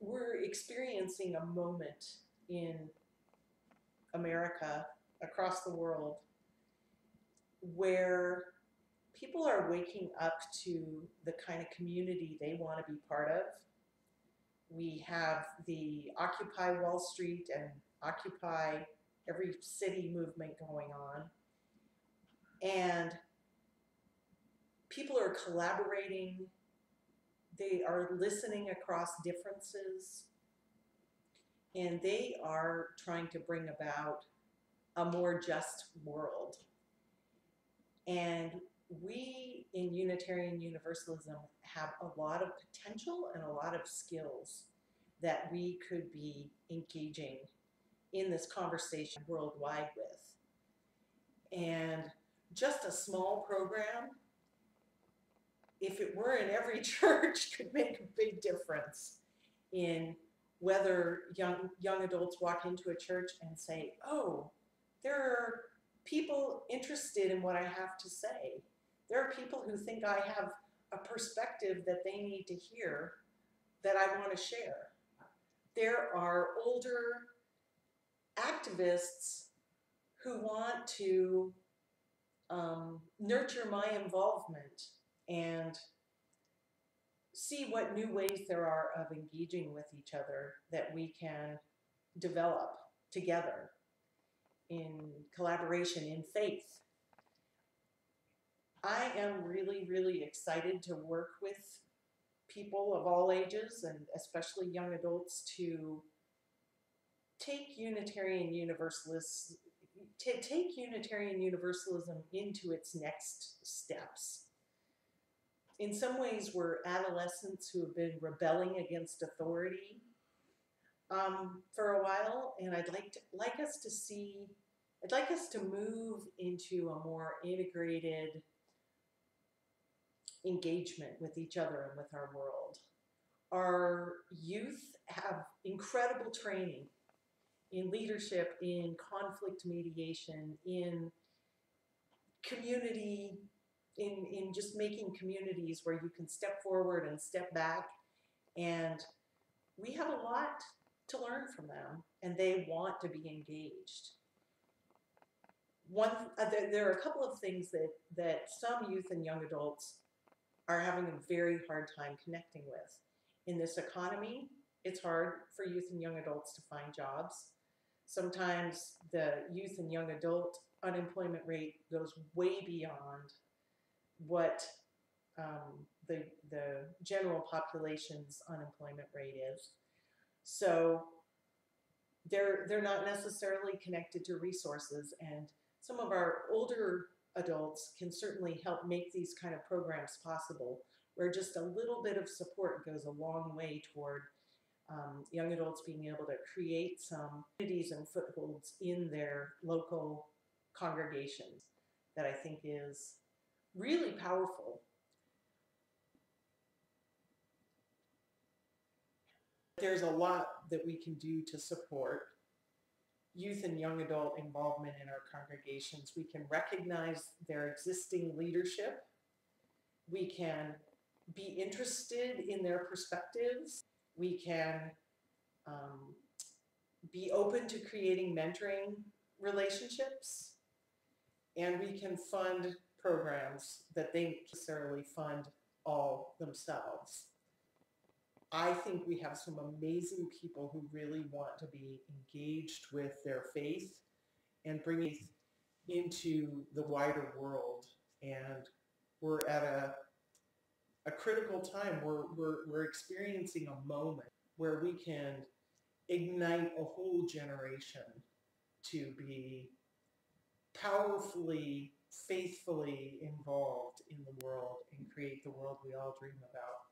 we're experiencing a moment in America, across the world, where people are waking up to the kind of community they want to be part of. We have the Occupy Wall Street and Occupy every city movement going on. And people are collaborating. They are listening across differences. And they are trying to bring about a more just world. And we in Unitarian Universalism have a lot of potential and a lot of skills that we could be engaging in this conversation worldwide with. And just a small program, if it were in every church, could make a big difference in whether young adults walk into a church and say, oh, there are people interested in what I have to say. There are people who think I have a perspective that they need to hear that I want to share. There are older activists who want to nurture my involvement and see what new ways there are of engaging with each other that we can develop together in collaboration, in faith. I am really, really excited to work with people of all ages and especially young adults to take Unitarian Universalism into its next steps. In some ways, we're adolescents who have been rebelling against authority for a while, and I'd like us to move into a more integrated engagement with each other and with our world. Our youth have incredible training in leadership, in conflict mediation, in community, in just making communities where you can step forward and step back. And we have a lot to learn from them, and they want to be engaged. There are a couple of things that some youth and young adults are having a very hard time connecting with. In this economy, it's hard for youth and young adults to find jobs. Sometimes the youth and young adult unemployment rate goes way beyond what the general population's unemployment rate is. So they're not necessarily connected to resources, and some of our older adults can certainly help make these kind of programs possible, where just a little bit of support goes a long way toward young adults being able to create some communities and footholds in their local congregations that I think is really powerful. There's a lot that we can do to support youth and young adult involvement in our congregations. We can recognize their existing leadership. We can be interested in their perspectives. We can be open to creating mentoring relationships, and we can fund programs that they necessarily fund all themselves. I think we have some amazing people who really want to be engaged with their faith and bring it into the wider world. And we're at a critical time. We're experiencing a moment where we can ignite a whole generation to be powerfully, faithfully involved in the world and create the world we all dream about.